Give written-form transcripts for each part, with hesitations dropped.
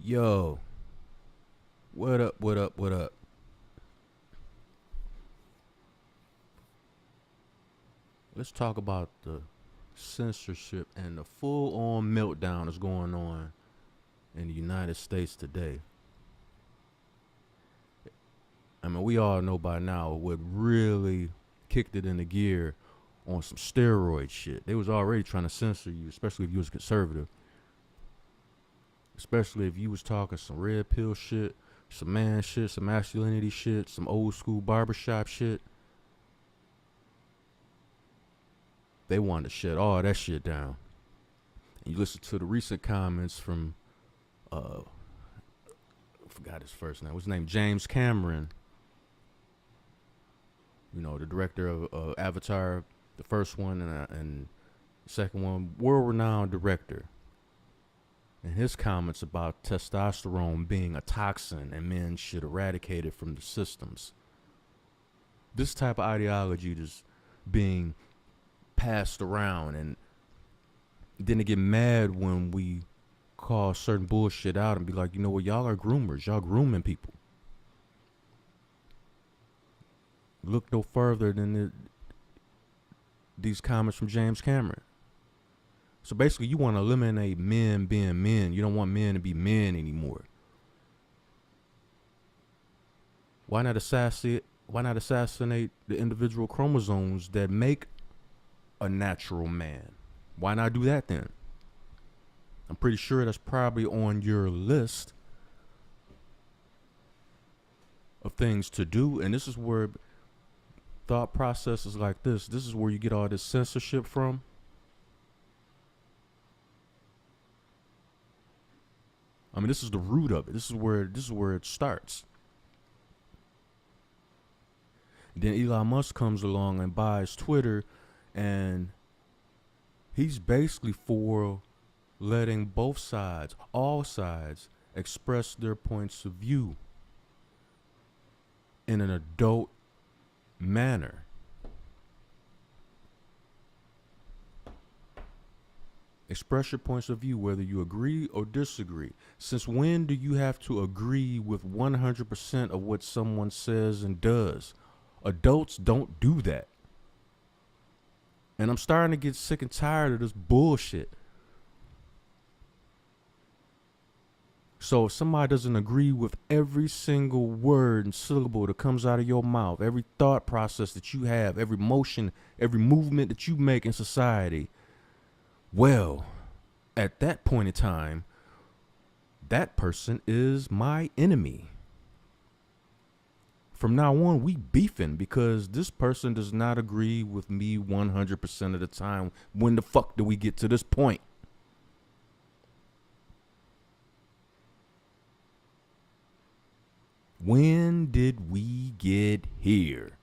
Yo, what up, what up, what up? Let's talk about the censorship and the full on meltdown that's going on in the United States today. I mean, we all know by now what really kicked it into gear on some steroid shit. They was already trying to censor you, especially if you was conservative. Especially if you was talking some red pill shit, some man shit, some masculinity shit, some old school barbershop shit. They wanted to shut all that shit down. And you listen to the recent comments from I forgot his first name. What's his name? James Cameron. You know, the director of Avatar, the first one and the second one, world-renowned director. And his comments about testosterone being a toxin and men should eradicate it from the systems. This type of ideology is being passed around, and then they get mad when we call certain bullshit out and be like, you know what, y'all are groomers. Y'all grooming people. Look no further than these comments from James Cameron. So basically, you want to eliminate men being men. You don't want men to be men anymore. Why not assassinate the individual chromosomes that make a natural man? Why not do that then? I'm pretty sure that's probably on your list of things to do. And this is where thought processes like this is where you get all this censorship from. I mean, this is the root of it. This is where it starts. Then Elon Musk comes along and buys Twitter, and he's basically for letting both sides, all sides, express their points of view in an adult manner. Express your points of view, whether you agree or disagree. Since when do you have to agree with 100% of what someone says and does? Adults don't do that. And I'm starting to get sick and tired of this bullshit. So if somebody doesn't agree with every single word and syllable that comes out of your mouth, every thought process that you have, every motion, every movement that you make in society, well, at that point in time, that person is my enemy. From now on, we beefing because this person does not agree with me 100% of the time. When the fuck do we get to this point? When did we get here?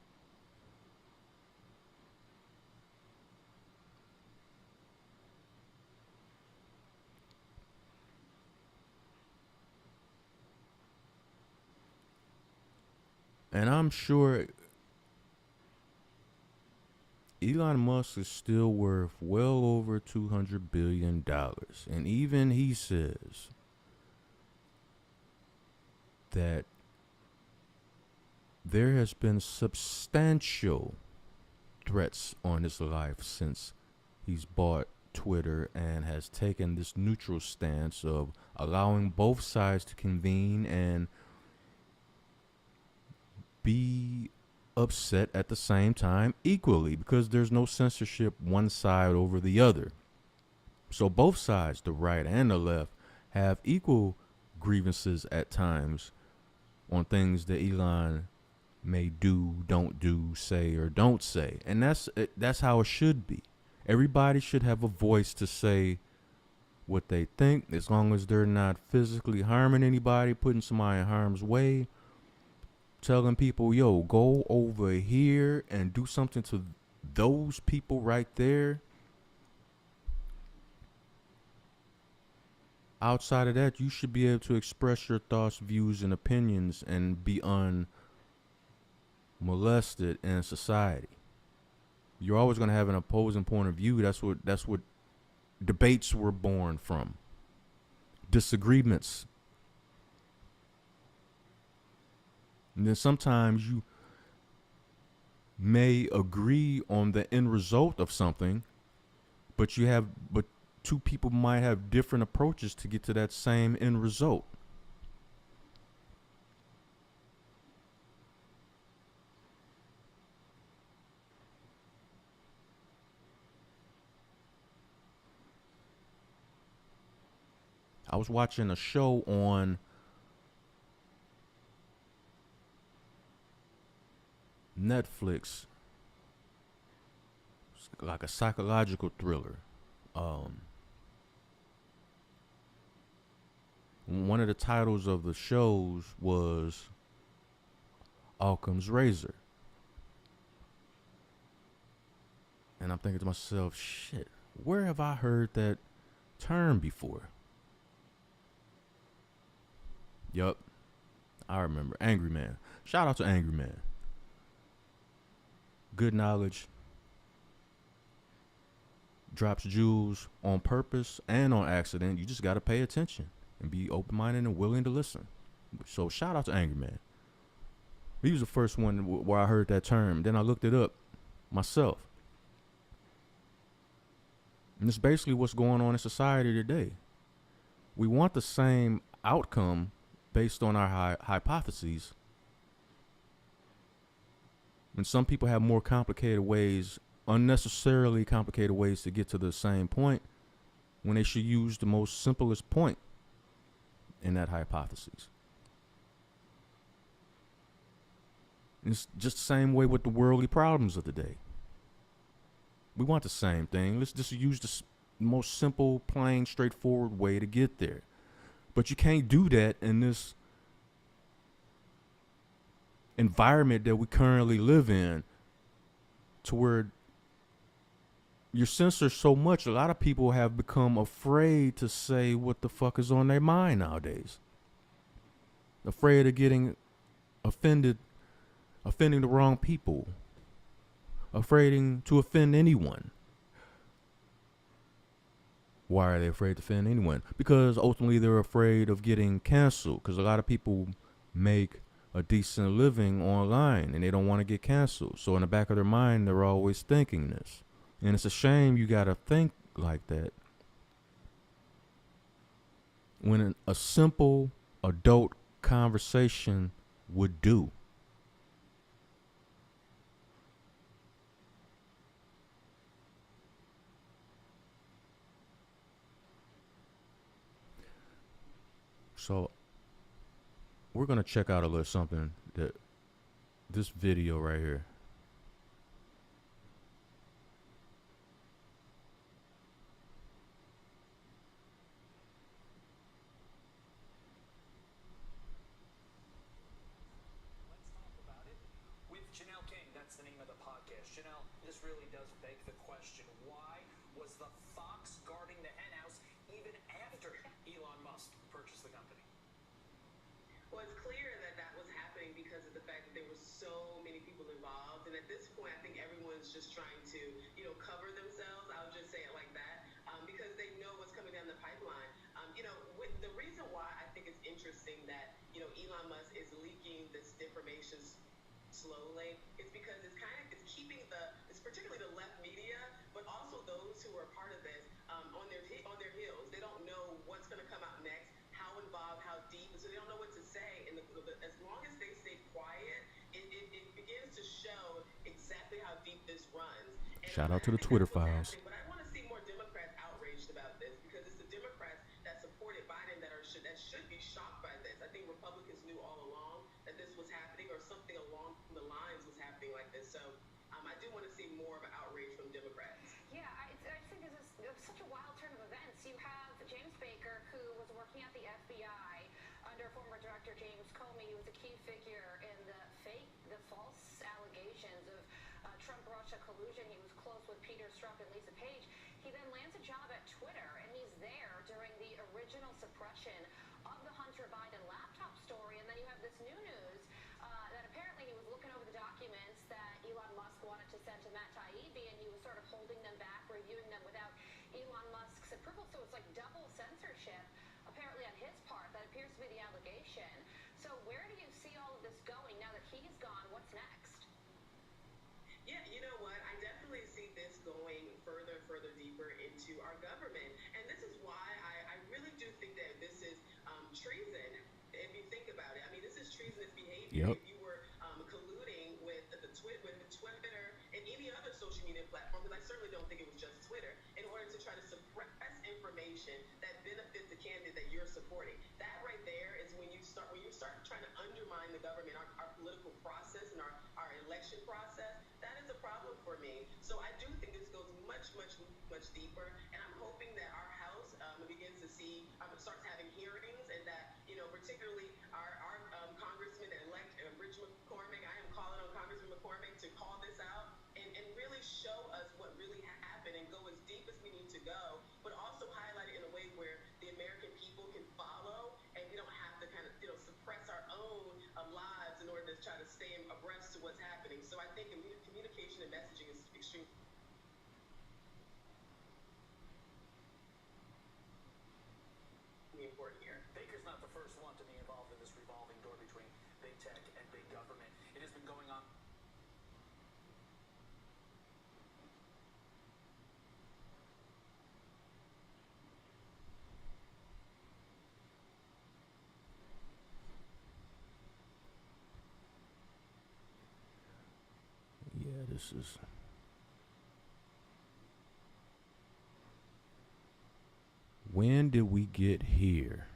And I'm sure Elon Musk is still worth well over $200 billion. And even he says that there has been substantial threats on his life since he's bought Twitter and has taken this neutral stance of allowing both sides to convene and be upset at the same time equally, because there's no censorship one side over the other. So both sides, the right and the left, have equal grievances at times on things that Elon may do, don't do, say, or don't say. And that's how it should be. Everybody should have a voice to say what they think, as long as they're not physically harming anybody, putting somebody in harm's way, telling people, yo, go over here and do something to those people right there. Outside of that, you should be able to express your thoughts, views, and opinions and be unmolested in society. You're always going to have an opposing point of view. That's what debates were born from. Disagreements And then sometimes you may agree on the end result of something, but two people might have different approaches to get to that same end result. I was watching a show on Netflix, like a psychological thriller. Um, One of the titles of the shows was Occam's Razor. And I'm thinking to myself, shit, where have I heard that term before? Yup, I remember. Angry Man. Shout out to Angry Man. Good knowledge, drops jewels on purpose and on accident. You just got to pay attention and be open minded and willing to listen. So shout out to Angry Man. He was the first one where I heard that term. Then I looked it up myself. And it's basically what's going on in society today. We want the same outcome based on our hypotheses. And some people have more complicated ways, unnecessarily complicated ways to get to the same point when they should use the most simplest point in that hypothesis. And it's just the same way with the worldly problems of the day. We want the same thing. Let's just use the most simple, plain, straightforward way to get there. But you can't do that in this environment that we currently live in, to where you're censored so much. A lot of people have become afraid to say what the fuck is on their mind nowadays. Afraid of getting offending the wrong people. Afraid to offend anyone. Why are they afraid to offend anyone? Because ultimately they're afraid of getting canceled. Because a lot of people make a decent living online and they don't want to get canceled. So in the back of their mind, they're always thinking this. And it's a shame you got to think like that when a simple adult conversation would do. So we're going to check out a little something that this video right here. Let's talk about it with Janelle King. That's the name of the podcast. Janelle, this really does beg the question, why was the fox guarding the henhouse even after Elon Musk purchased the company? Well, it's clear that that was happening because of the fact that there were so many people involved, and at this point, I think everyone's just trying to, cover themselves. I'll just say it like that, because they know what's coming down the pipeline. The reason why I think it's interesting that Elon Musk is leaking this information slowly is because it's keeping it's particularly the left media, but also those who are part of this on their heels. They don't know what's going to come out next, how involved, how deep, so they don't know what to say. And as long as they stay quiet, it begins to show exactly how deep this runs. And shout out to the Twitter files. But I want to see more Democrats outraged about this, because it's the Democrats that supported Biden that should be shocked by this. I think Republicans knew all along that this was happening, or something along the lines was happening like this. So I do want to see more of an outrage from Democrats. Yeah, I just think this is such a wild turn of events. You have James Baker, who was working at the FBI under former Director James Comey, who was a key figure in the false allegations of Trump-Russia collusion. He was close with Peter Strzok and Lisa Page. He then lands a job at Twitter, and he's there during the original suppression of the Hunter Biden laptop story. And then you have this new news that apparently he was looking over the documents that Elon Musk wanted to send to Matt Taibbi, and he was sort of holding them back, reviewing them without Elon Musk's approval. So it's like double censorship, apparently on his part. That appears to be the allegation. So where do you see all of this going now that he's gone? What's next? Yeah, you know what? I definitely see this going further deeper into our government. And this is why I really do think that this is treason. If you think about it, I mean, this is treasonous behavior. Yep. If you were colluding with Twitter and any other social media platform, because I certainly don't think it was just Twitter, in order to try to suppress information that benefits the candidate that you're supporting. That right there is when you start trying to undermine the government, our political process and our election process. That is a problem for me. So I do think this goes much deeper, and I'm hoping that our House begins to see, starts having hearings, and that, particularly our Congressman elect Rich McCormick. I am calling on Congressman McCormick to call this out and really show us what really happened and go as deep as we need to go, but also highlight it in a way where the American people can follow, and we don't have to kind of suppress our own lives in order to try to stay abreast to what's happening. So I think communication and messaging is extremely important here. Baker's not the first one to be involved in this revolving door between big tech and big government. It has been going on. Yeah, this is. When did we get here?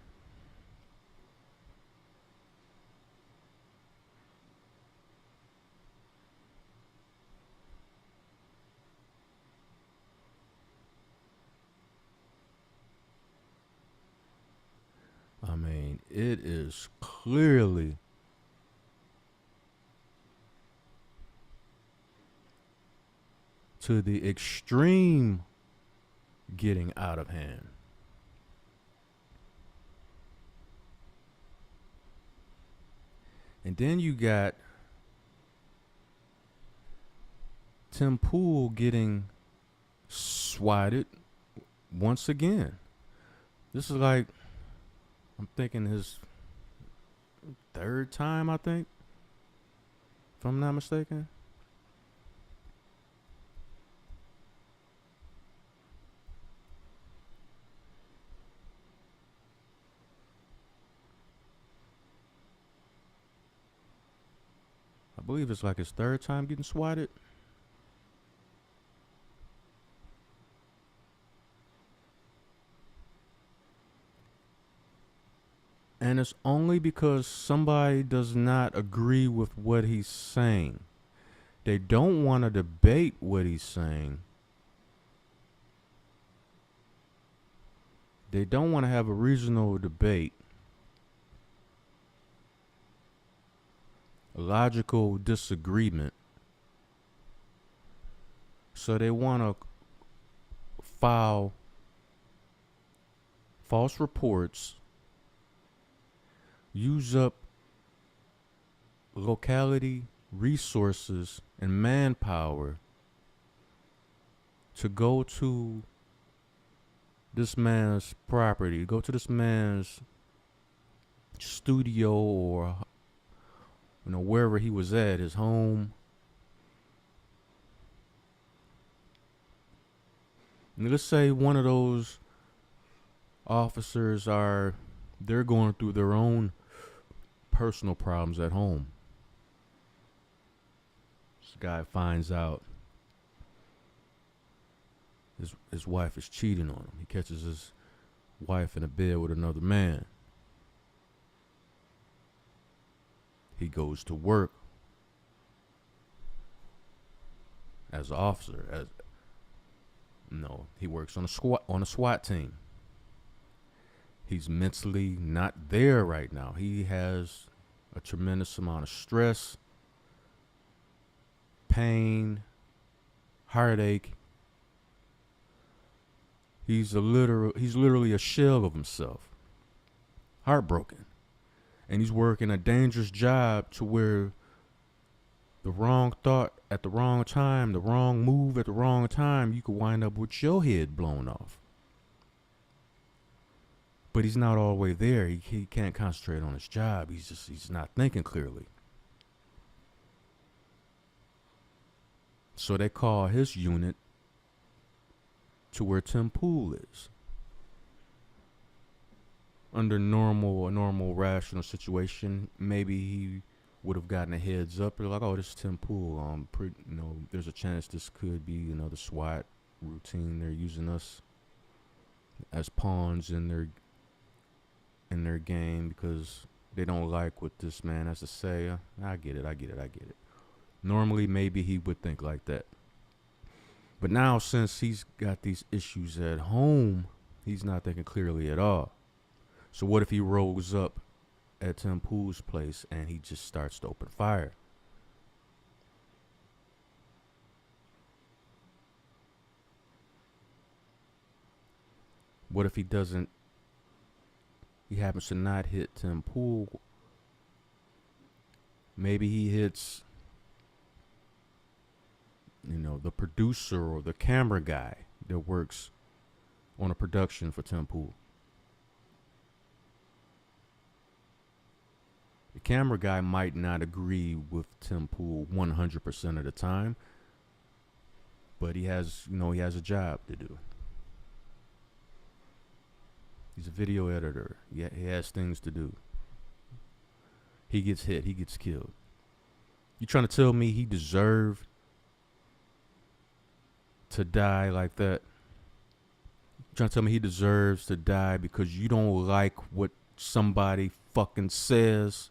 I mean, it is clearly to the extreme getting out of hand. And then you got Tim Pool getting swatted once again. This is like, I'm thinking his third time, I think, if I'm not mistaken. I believe it's like his third time getting swatted. And it's only because somebody does not agree with what he's saying. They don't want to debate what he's saying. They don't want to have a reasonable debate, a logical disagreement. So they want to file false reports, use up locality resources and manpower to go to this man's property, go to this man's studio, or wherever he was at, his home. And let's say one of those officers they're going through their own personal problems at home. This guy finds out his wife is cheating on him. He catches his wife in a bed with another man. He goes to work as an officer. He works on a SWAT team. He's mentally not there right now. He has a tremendous amount of stress, pain, heartache. He's literally a shell of himself. Heartbroken. And he's working a dangerous job to where the wrong thought at the wrong time, the wrong move at the wrong time, you could wind up with your head blown off. But he's not all the way there. He can't concentrate on his job. He's not thinking clearly. So they call his unit to where Tim Pool is. Under a normal rational situation, maybe he would have gotten a heads up. They're like, oh, this is Tim Pool. There's a chance this could be another SWAT routine. They're using us as pawns in their game because they don't like what this man has to say. I get it. Normally, maybe he would think like that. But now, since he's got these issues at home, he's not thinking clearly at all. So what if he rolls up at Tim Pool's place and he just starts to open fire? What if he happens to not hit Tim Pool? Maybe he hits, the producer or the camera guy that works on a production for Tim Pool. The camera guy might not agree with Tim Pool 100% of the time, but he has a job to do. He's a video editor. He has things to do. He gets hit. He gets killed. You trying to tell me he deserved to die like that? You trying to tell me he deserves to die because you don't like what somebody fucking says?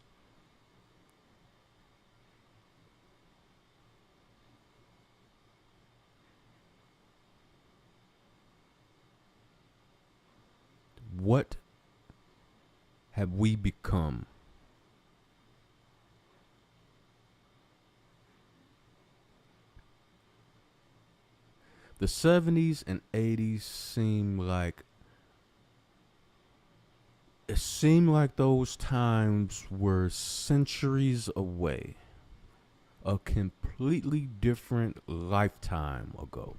What have we become? The 70s and 80s seemed like those times were centuries away. A completely different lifetime ago.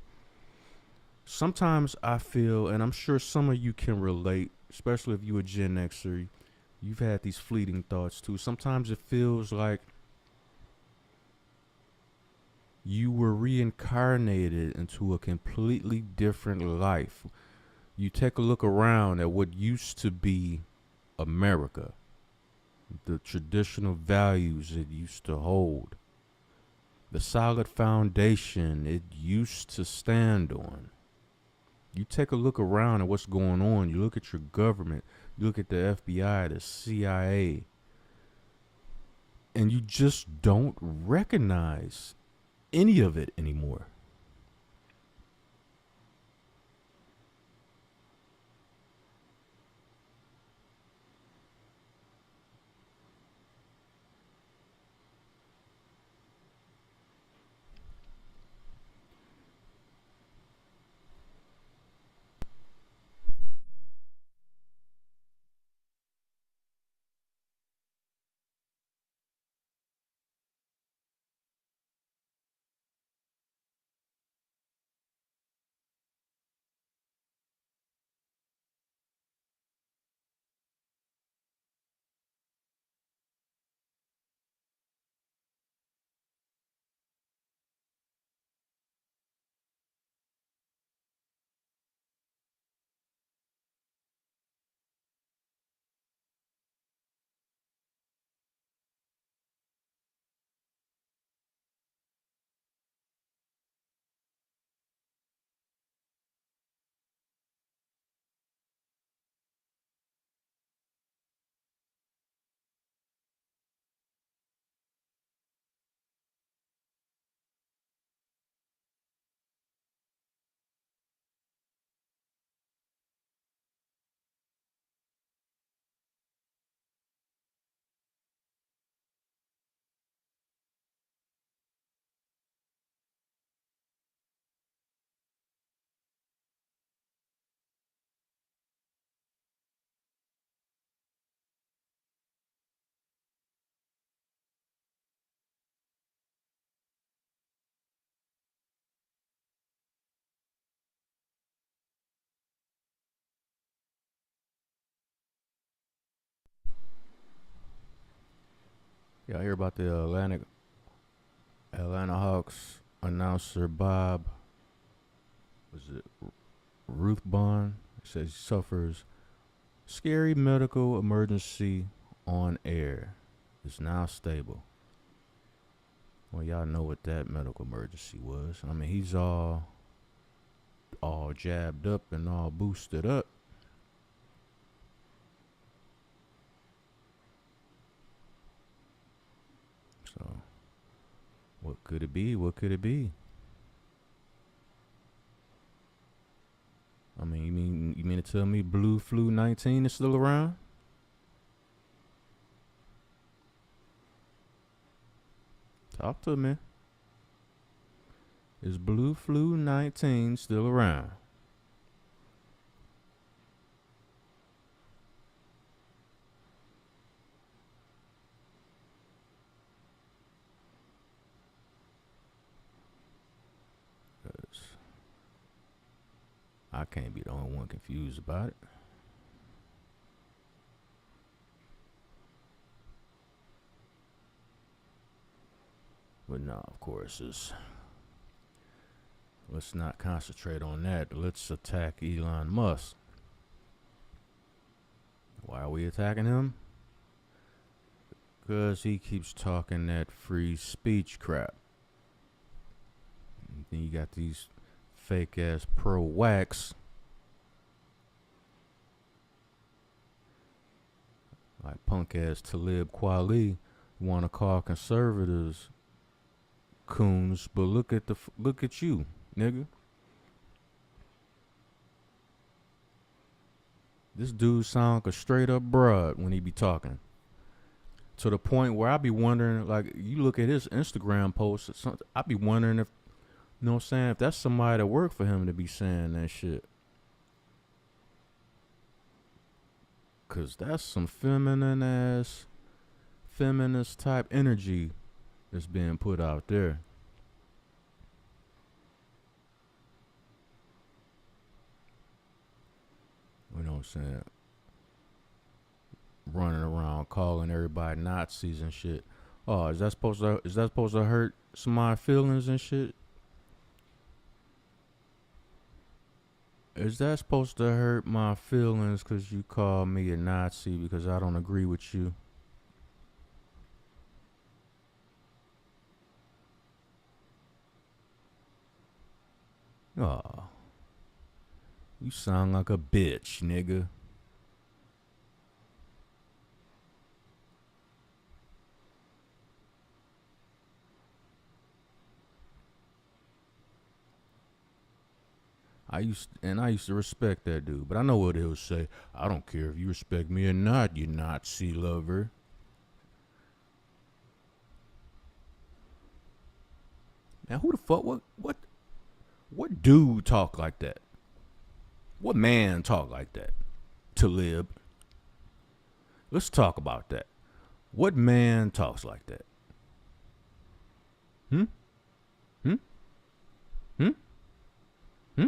Sometimes I feel, and I'm sure some of you can relate, especially if you're a Gen Xer, you've had these fleeting thoughts too. Sometimes it feels like you were reincarnated into a completely different life. You take a look around at what used to be America, the traditional values it used to hold, the solid foundation it used to stand on. You take a look around at what's going on. You look at your government. You look at the FBI, the CIA. And you just don't recognize any of it anymore. Yeah, I hear about the Atlanta Hawks announcer Bob, was it Ruth Bond, says he suffers scary medical emergency on air. Is now stable. Well, y'all know what that medical emergency was. I mean, he's all jabbed up and all boosted up. So, what could it be? What could it be? I mean, you mean to tell me Blue Flu 19 is still around? Talk to me. Is Blue Flu 19 still around? I can't be the only one confused about it. But no, of course, let's not concentrate on that. Let's attack Elon Musk. Why are we attacking him? Because he keeps talking that free speech crap. And then you got these fake ass pro-wax, like punk ass Talib Kweli, want to call conservatives coons, but look at you, nigga. This dude sound like a straight up broad when he be talking. To the point where I be wondering, like, you look at his Instagram posts or something, I be wondering if, you know what I'm saying, if that's somebody that worked for him to be saying that shit. Cause that's some feminist type energy that's being put out there. You know what I'm saying? Running around calling everybody Nazis and shit. Oh, is that supposed to hurt somebody's feelings and shit? Is that supposed to hurt my feelings because you call me a Nazi because I don't agree with you? Oh, you sound like a bitch, nigga. I used to respect that dude, but I know what he'll say. I don't care if you respect me or not, you Nazi lover. Now, who the fuck? What dude talk like that? What man talk like that? Talib. Let's talk about that. What man talks like that? Hmm? Hmm? Hmm? Hmm?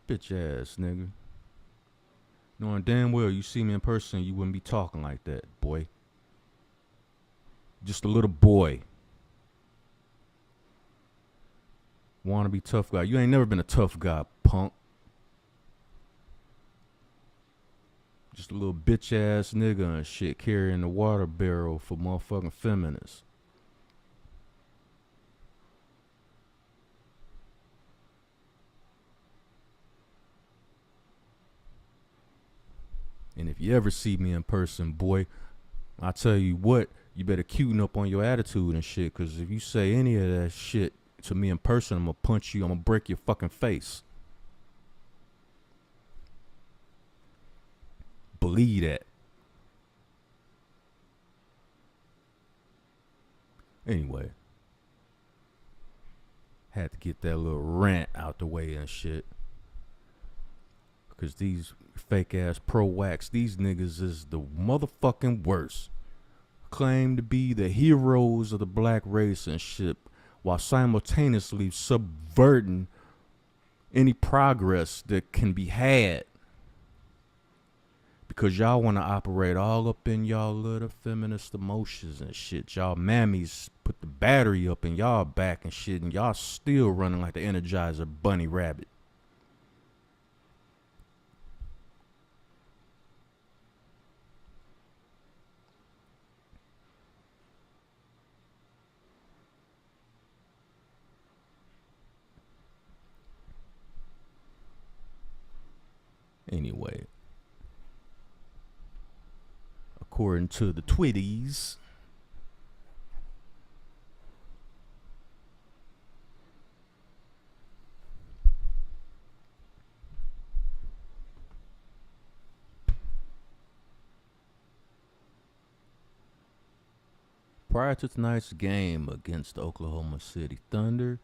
Bitch ass nigga. Knowing damn well you see me in person, you wouldn't be talking like that, boy. Just a little boy. Wanna be tough guy. You ain't never been a tough guy, punk. Just a little bitch ass nigga and shit carrying the water barrel for motherfucking feminists. And if you ever see me in person, boy, I tell you what, you better cuten up on your attitude and shit. Cause if you say any of that shit to me in person, I'm gonna punch you. I'm gonna break your fucking face. Believe that. Anyway, had to get that little rant out the way and shit. Because these fake ass pro-wax, these niggas is the motherfucking worst. Claim to be the heroes of the black race and shit, while simultaneously subverting any progress that can be had. because y'all want to operate all up in y'all little feminist emotions and shit. Y'all mammies put the battery up in y'all back and shit, and y'all still running like the Energizer bunny rabbit. Anyway, according to the Twitties, prior to tonight's game against the Oklahoma City Thunder,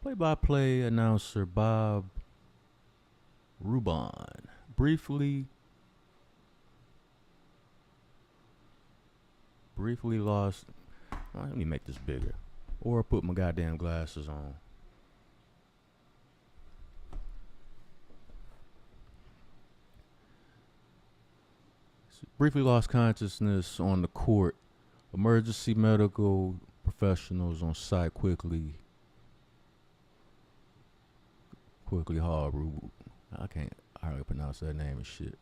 play-by-play announcer Bob Rubon briefly lost. Let me make this bigger, or put my goddamn glasses on. Briefly lost consciousness on the court. Emergency medical professionals on site quickly hauled I can't hardly pronounce that name and shit.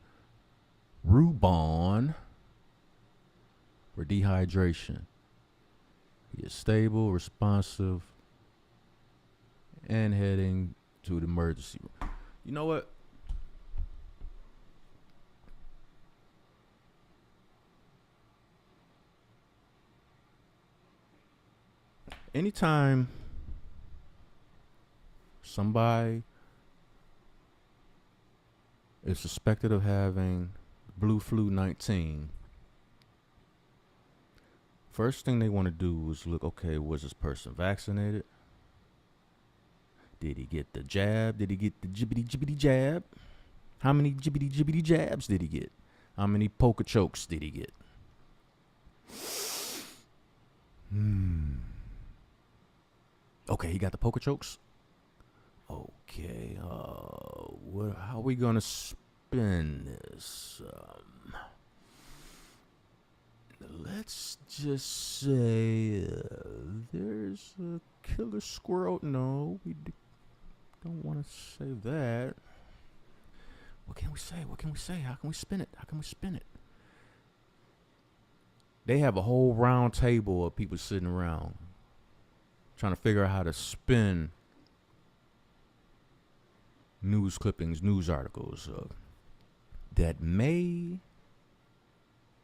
Rubon for dehydration. He is stable, responsive, and heading to the emergency room. You know what? Anytime somebody is suspected of having blue flu 19, first thing they want to do is look, okay, was this person vaccinated? Did he get the jab? Did he get the jibbity jab? How many jibbity jabs did he get? How many poker chokes did he get? Okay, he got the poker chokes. Okay, how are we gonna spin this? Let's just say there's a killer squirrel. No, we don't want to say that. What can we say? How can we spin it? They have a whole round table of people sitting around trying to figure out how to spin news clippings, news articles that may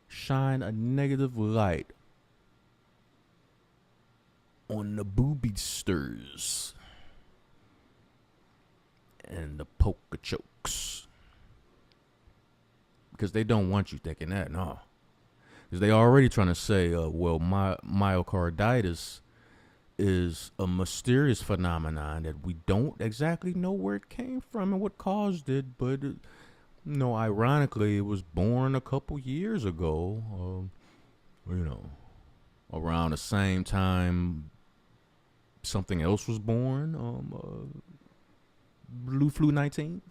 shine a negative light on the boobiesters and the poker chokes, because they don't want you thinking that, no. Because they already trying to say, well, myocarditis is a mysterious phenomenon that we don't exactly know where it came from and what caused it, but ironically, it was born a couple years ago, around the same time something else was born, blue flu 19,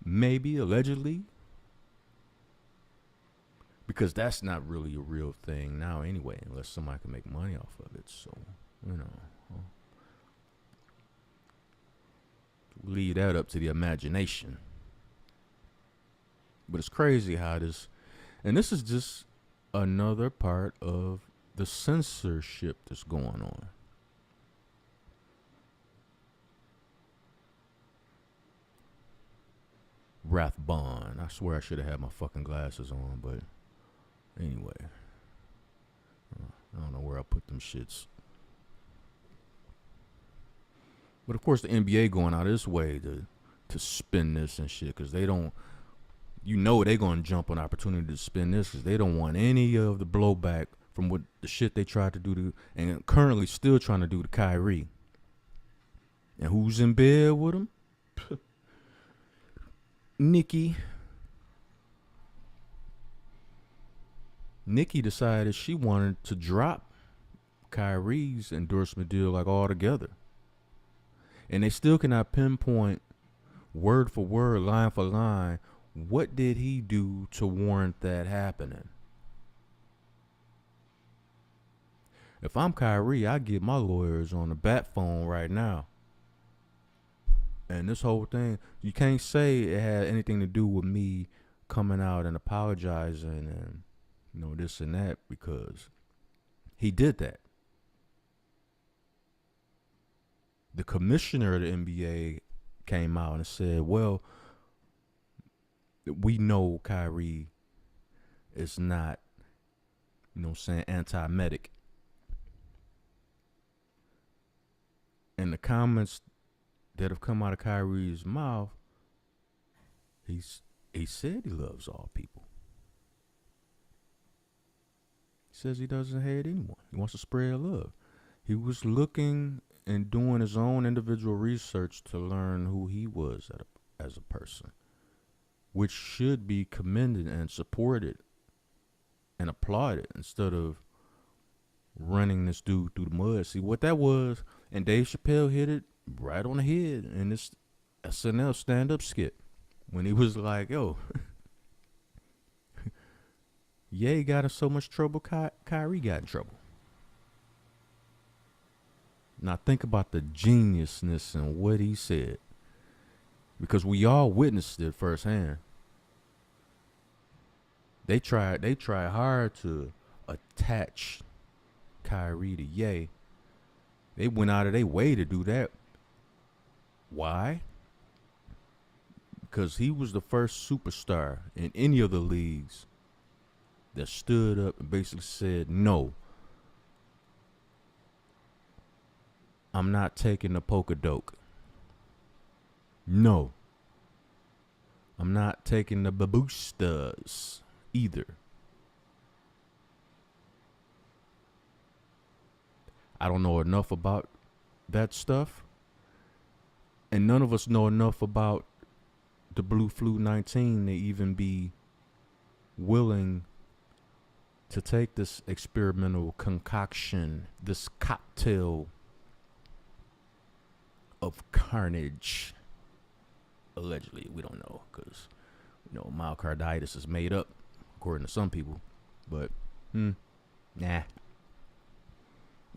maybe, allegedly, because that's not really a real thing now anyway, unless somebody can make money off of it. So, leave that up to the imagination. But it's crazy how this is just another part of the censorship that's going on. Rathbun. I swear I should have had my fucking glasses on, but anyway. I don't know where I put them shits. But of course the NBA going out of this way to spin this and shit, because they don't, they're going to jump on opportunity to spin this because they don't want any of the blowback from what the shit they tried to do to, and currently still trying to do to Kyrie. And who's in bed with him? Nikki decided she wanted to drop Kyrie's endorsement deal like altogether. And they still cannot pinpoint word for word, line for line, What did he do to warrant that happening? If I'm Kyrie, I get my lawyers on the bat phone right now. And this whole thing, you can't say it had anything to do with me coming out and apologizing and, this and that, because he did that. The commissioner of the NBA came out and said, well, we know Kyrie is not, anti-medic. And the comments that have come out of Kyrie's mouth, he said he loves all people. He says he doesn't hate anyone. He wants to spread love. He was looking and doing his own individual research to learn who he was as a person, which should be commended and supported and applauded instead of running this dude through the mud. See what that was, and Dave Chappelle hit it right on the head in this SNL stand-up skit when he was like, yo, Ye got in so much trouble, Kyrie got in trouble. Now think about the geniusness in what he said, because we all witnessed it firsthand. They tried hard to attach Kyrie to Ye. They went out of their way to do that. Why? Because he was the first superstar in any of the leagues that stood up and basically said, no, I'm not taking the polka doke. No, I'm not taking the babustas either. I don't know enough about that stuff. And none of us know enough about the Blue Flu 19 to even be willing to take this experimental concoction, this cocktail of carnage. Allegedly, we don't know, because myocarditis is made up, according to some people. But, nah.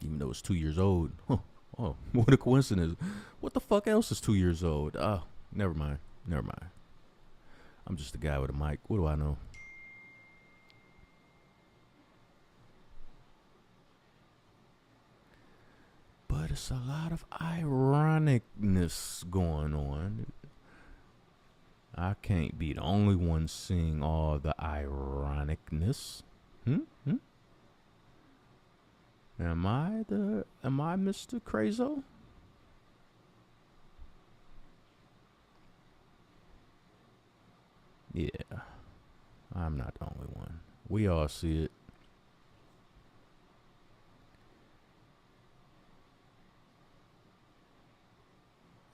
Even though it's 2 years old. Huh. Oh, what a coincidence. What the fuck else is 2 years old? Oh, never mind. I'm just a guy with a mic. What do I know? But it's a lot of ironicness going on. I can't be the only one seeing all the ironicness. Am I Mr. Crazo? Yeah, I'm not the only one. We all see it.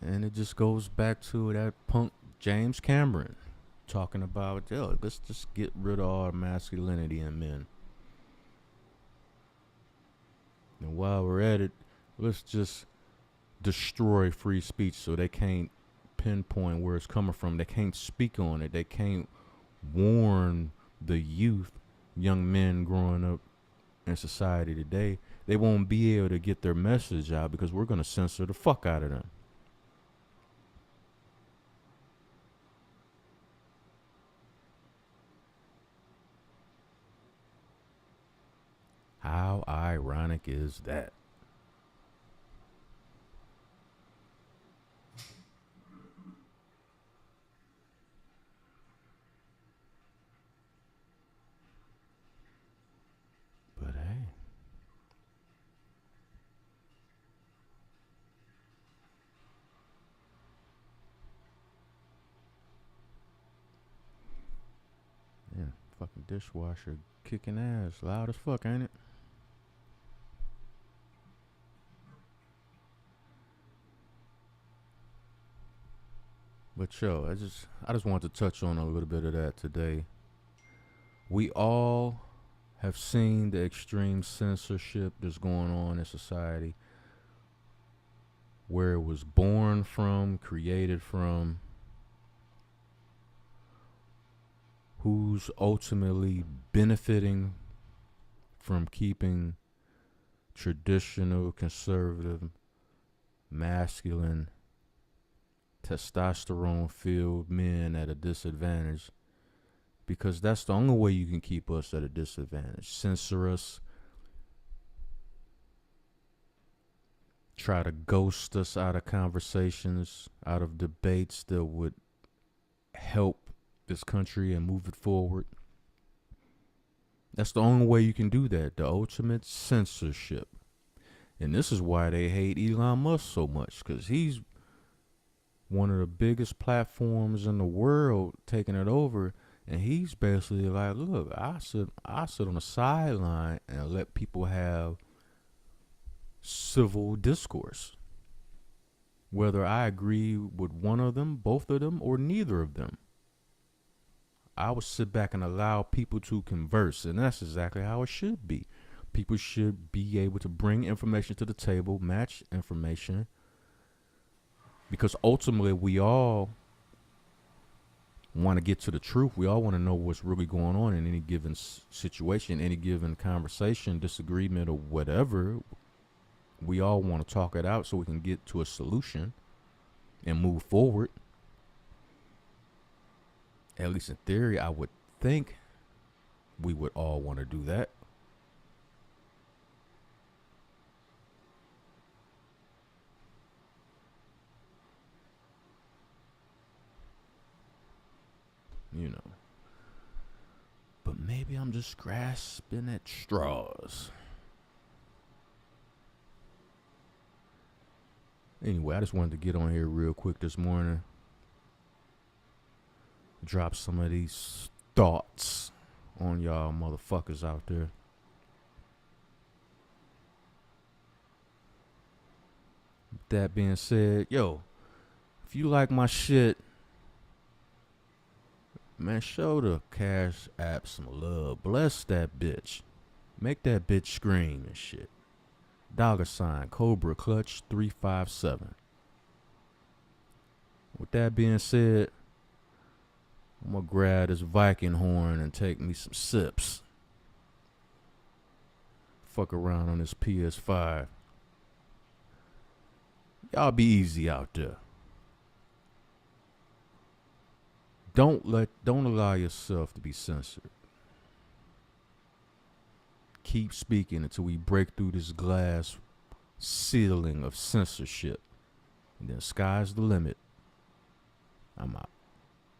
And it just goes back to that punk James Cameron talking about, yo, let's just get rid of all masculinity in men. And while we're at it, let's just destroy free speech so they can't pinpoint where it's coming from. They can't speak on it. They can't warn the youth, young men growing up in society today. They won't be able to get their message out because we're going to censor the fuck out of them. How ironic is that? But hey. Yeah, fucking dishwasher kicking ass loud as fuck, ain't it? But yo, I just want to touch on a little bit of that today. We all have seen the extreme censorship that's going on in society, where it was born from, created from. who's ultimately benefiting from keeping traditional, conservative, masculine, testosterone-filled men at a disadvantage, because that's the only way you can keep us at a disadvantage. Censor us, try to ghost us out of conversations, out of debates that would help this country and move it forward. That's the only way you can do that, the ultimate censorship. And this is why they hate Elon Musk so much, because he's one of the biggest platforms in the world, taking it over, and he's basically like, look, I sit on the sideline and let people have civil discourse, whether I agree with one of them, both of them, or neither of them. I would sit back and allow people to converse, and that's exactly how it should be. People should be able to bring information to the table, match information, because ultimately we all want to get to the truth. We all want to know what's really going on in any given situation, any given conversation, disagreement, or whatever. We all want to talk it out so we can get to a solution and move forward. At least in theory, I would think we would all want to do that. You know. But maybe I'm just grasping at straws. Anyway, I just wanted to get on here real quick this morning. Drop some of these thoughts on y'all motherfuckers out there. That being said, yo, if you like my shit, man, show the Cash App some love. Bless that bitch. Make that bitch scream and shit. $ Cobra Clutch 357. With that being said, I'm gonna grab this Viking horn and take me some sips. Fuck around on this PS5. Y'all be easy out there. Don't allow yourself to be censored. Keep speaking until we break through this glass ceiling of censorship. And then sky's the limit. I'm out.